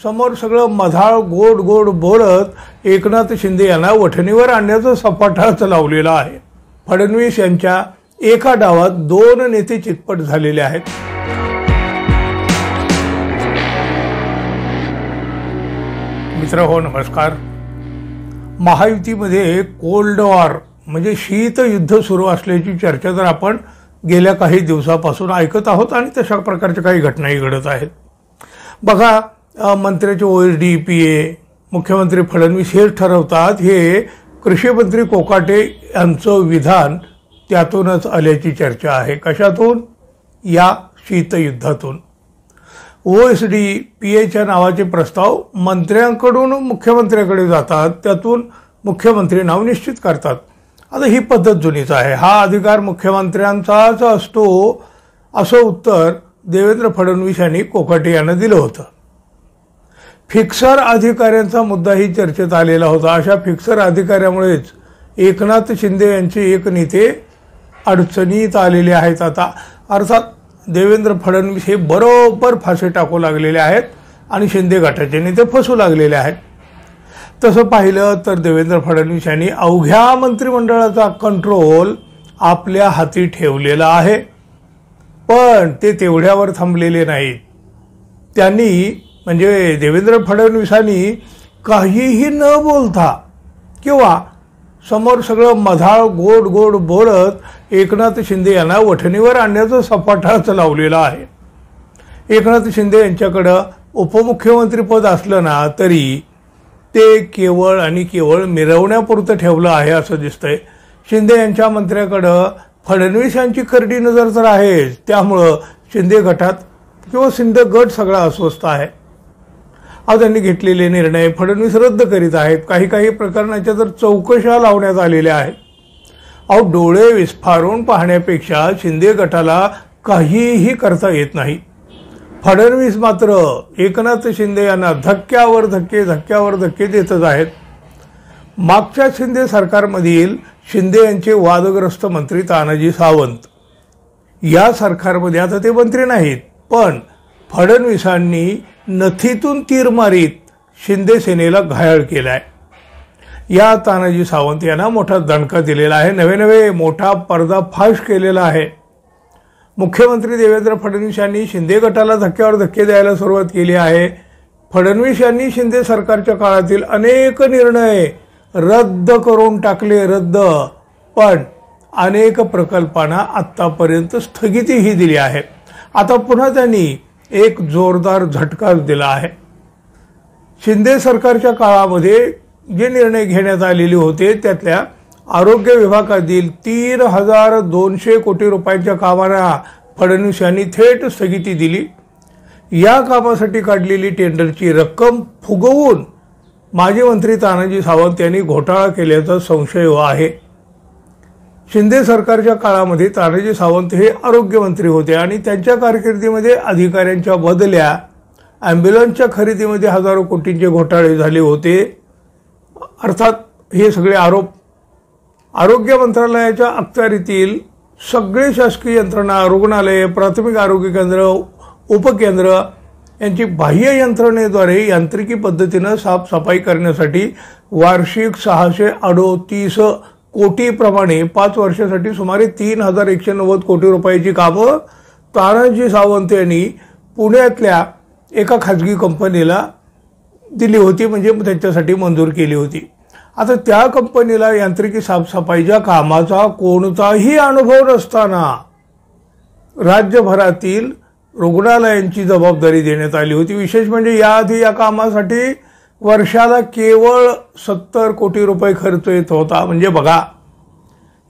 समोर सगळं मधाळ गोड गोड बोलत एकनाथ शिंदे यांना वठणीवर आणण्याचा सपाटाच लावलेला आहे। फडणवीस यांच्या एका डावात दोन नेते चितपट झालेले आहेत। मित्रहो नमस्कार। महायुतीमध्ये कोल्ड वॉर म्हणजे शीत युद्ध सुरू असल्याची चर्चा तर आपण गेल्या काही दिवसापासून ऐकत आहोत आणि तशा प्रकारच्या काही घटनाही घडत आहेत। बघा, मंत्र्याचे OSD मुख्यमंत्री फडणवीस हे ठरवतात, हे कृषी मंत्री कोकाटे यांचं विधान त्यातूनच आल्याची चर्चा आहे। कशातून? या शीतयुद्धातून। OSD नावाचे प्रस्ताव मंत्र्यांकडून मुख्यमंत्र्याकडे जातात, त्यातून मुख्यमंत्री नाव निश्चित करतात। आता ही पद्धत जुनीच आहे, हा अधिकार मुख्यमंत्र्यांचाच असतो असं उत्तर देवेंद्र फडणवीस यांनी कोकाटे यांना दिलं होतं। फिक्सर अधिकाऱ्यांचा मुद्दाही चर्चेत आलेला होता। अशा फिक्सर अधिकाऱ्यामुळेच एकनाथ शिंदे यांचे एक नेते अडचणीत आलेले आहेत। आता अर्थात देवेंद्र फडणवीस हे बरोबर फासे टाकू लागलेले आहेत आणि शिंदे गटाचे नेते फसू लागलेले आहेत। तसं पाहिलं तर देवेंद्र फडणवीस यांनी अवघ्या मंत्रिमंडळाचा कंट्रोल आपल्या हाती ठेवलेला आहे, पण ते तेवढ्यावर थांबलेले नाहीत। त्यांनी म्हणजे देवेंद्र फडणवीसांनी काहीही न बोलता किंवा समोर सगळं मधाळ गोड गोड बोलत एकनाथ शिंदे यांना वठणीवर आणण्याचा सपाटाच लावलेला आहे। एकनाथ शिंदे यांच्याकडं उपमुख्यमंत्री पद असलं ना तरी ते केवळ आणि केवळ मिरवण्यापुरतं ठेवलं आहे असं दिसतंय। शिंदे यांच्या मंत्र्याकडं फडणवीस यांची करडी नजर तर आहे, त्यामुळं शिंदे गटात किंवा शिंदे गट सगळा अस्वस्थ आहे। आज त्यांनी घेतलेले निर्णय फडणवीस रद्द करीत आहेत। काही प्रकरणाच्या तर चौकशा लावण्यात आलेल्या आहेत। अहो, डोळे विस्फारून पाहण्यापेक्षा शिंदे गटाला काहीही करता येत नाही। फडणवीस मात्र एकनाथ शिंदे यांना धक्क्यावर धक्के देतच आहेत। मागच्या शिंदे सरकारमधील शिंदे यांचे वादग्रस्त मंत्री तानाजी सावंत, या सरकारमध्ये आता ते मंत्री नाहीत, पण फडणवीसांनी नथीतून तीर मारीत शिंदे सेनेला घायल केलाय। या तानाजी सावंत यांना मोठा दणका दिलेला आहे, नवे मोठा पर्दाफाश केलेला आहे। मुख्यमंत्री देवेंद्र फडणवीस यांनी शिंदे गटाला धक्क्यावर धक्के द्यायला सुरुवात केली आहे। फडणवीस यांनी शिंदे सरकारच्या काळातील अनेक निर्णय रद्द करून टाकले, पण अनेक प्रकल्पांना आतापर्यंत स्थगितीही दिली आहे। आता पुन्हा त्यांनी एक जोरदार झटकाच दिला आहे। शिंदे सरकारच्या काळामध्ये जे निर्णय घेण्यात आलेले होते त्यातल्या आरोग्य विभागातील 3200 कोटी रुपयांच्या कामांना फडणवीस यांनी थेट स्थगिती दिली। या कामासाठी काढलेली टेंडरची रक्कम फुगवून माजी मंत्री तानाजी सावंत यांनी घोटाळा केल्याचा संशय आहे। शिंदे सरकारच्या काळामध्ये तानाजी सावंत हे आरोग्यमंत्री होते आणि त्यांच्या कारकिर्दीमध्ये अधिकाऱ्यांच्या बदल्या, ॲम्ब्युलन्सच्या खरेदीमध्ये हजारो कोटींचे घोटाळे झाले होते। अर्थात हे सगळे आरोप आरोग्य मंत्रालयाच्या अखत्यारीतील सगळे शासकीय यंत्रणा, रुग्णालय, प्राथमिक आरोग्य केंद्र, उपकेंद्र यांची बाह्य यंत्रणेद्वारे यांत्रिकी पद्धतीनं साफसफाई करण्यासाठी वार्षिक 638 कोटीप्रमाणे 5 वर्षासाठी सुमारे 3190 कोटी रुपयाची कामं तानाजी सावंत यांनी पुण्यातल्या एका खाजगी कंपनीला दिली होती, म्हणजे त्यांच्यासाठी मंजूर केली होती। आता त्या कंपनीला यांत्रिकी साफसफाईच्या कामाचा कोणताही अनुभव नसताना राज्यभरातील रुग्णालयांची जबाबदारी देण्यात आली होती। विशेष म्हणजे याआधी या कामासाठी वर्षाला केवळ 70 कोटी रुपये खर्च येत होता। म्हणजे बघा,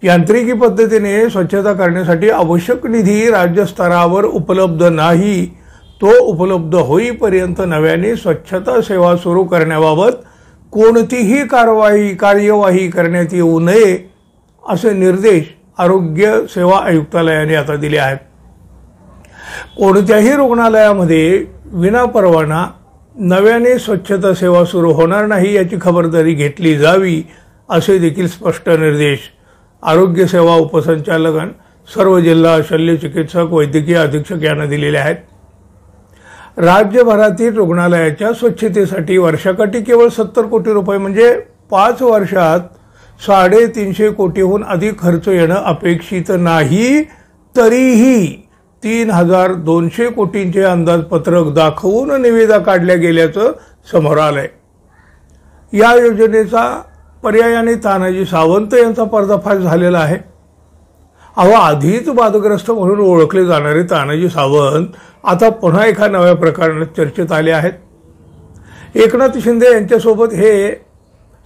यांत्रिकी पद्धतीने स्वच्छता करण्यासाठी आवश्यक निधी राज्यस्तरावर उपलब्ध नाही, तो उपलब्ध होईपर्यंत नव्याने स्वच्छता सेवा सुरू करण्याबाबत कोणतीही कार्यवाही करण्यात येऊ नये असे निर्देश आरोग्य सेवा आयुक्तालयाने आता दिले आहेत। कोणत्याही रुग्णालयामध्ये विनापरवाना नव्याने स्वच्छता सेवा सुरू होणार नाही याची खबरदारी घेतली जावी असे देखील स्पष्ट निर्देश आरोग्य सेवा उपसंचालक, सर्व जिल्हा शल्य चिकित्सक, वैद्यकीय अधीक्षक यांना दिलेले आहेत। राज्यभरातील रुग्णालयाच्या स्वच्छतेसाठी वर्षाकाठी केवळ 70 कोटी रुपये म्हणजे 5 वर्षात 350 कोटीहून अधिक खर्च येणं अपेक्षित नाही, तरीही 3200 कोटींचे अंदाजपत्रक दाखवून निविदा काढल्या गेल्याचं समोर आलंय। या योजनेचा पर्यायाने तानाजी सावंत यांचा पर्दाफाश झालेला आहे। आधीच वादग्रस्त म्हणून ओळखले जाणारे तानाजी सावंत आता पुन्हा एका नव्या प्रकरणात चर्चेत आले आहेत। एकनाथ शिंदे यांच्यासोबत हे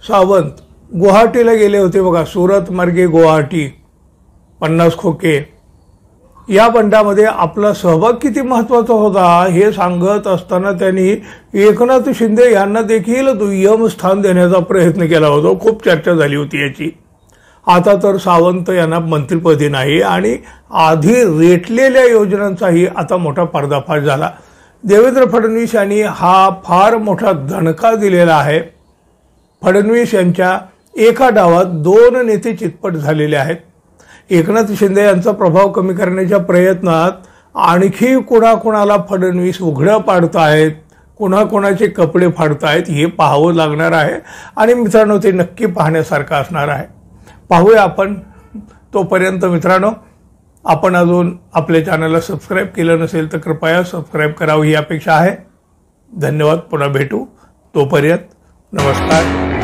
सावंत गुवाहाटीला गेले होते बघा, सुरत मार्गे गुवाहाटी 50 खोके। या बंडामध्ये आपला सहभाग किती महत्वाचा होता हे सांगत असताना त्यांनी एकनाथ शिंदे यांना देखील दुय्यम स्थान देण्याचा प्रयत्न केला होता। खूप चर्चा झाली होती याची। आता तर सावंत यांना मंत्रिपदी नाही आणि आधी रेटलेल्या योजनांचाही आता मोठा पर्दाफाश झाला। देवेंद्र फडणवीस यांनी हा फार मोठा धणका दिलेला आहे। फडणवीस यांच्या एका डावात 2 नेते चितपट झालेले आहेत। एकनाथ शिंदे यांचा प्रभाव कमी करण्याच्या प्रयत्नात आणखी कुणाकुणाला फडणवीस उघडं पाडतायत, कुणाकुणाचे कपडे फाडतायत हे पाहावं लागणार आहे आणि मित्रांनो ते नक्की पाहण्यासारखं असणार आहे। पाहूया आपण। तोपर्यंत मित्रांनो, आपण अजून आपल्या चॅनलला सबस्क्राईब केलं नसेल तर कृपया सबस्क्राईब करावं ही अपेक्षा आहे। धन्यवाद। पुन्हा भेटू। तोपर्यंत नमस्कार।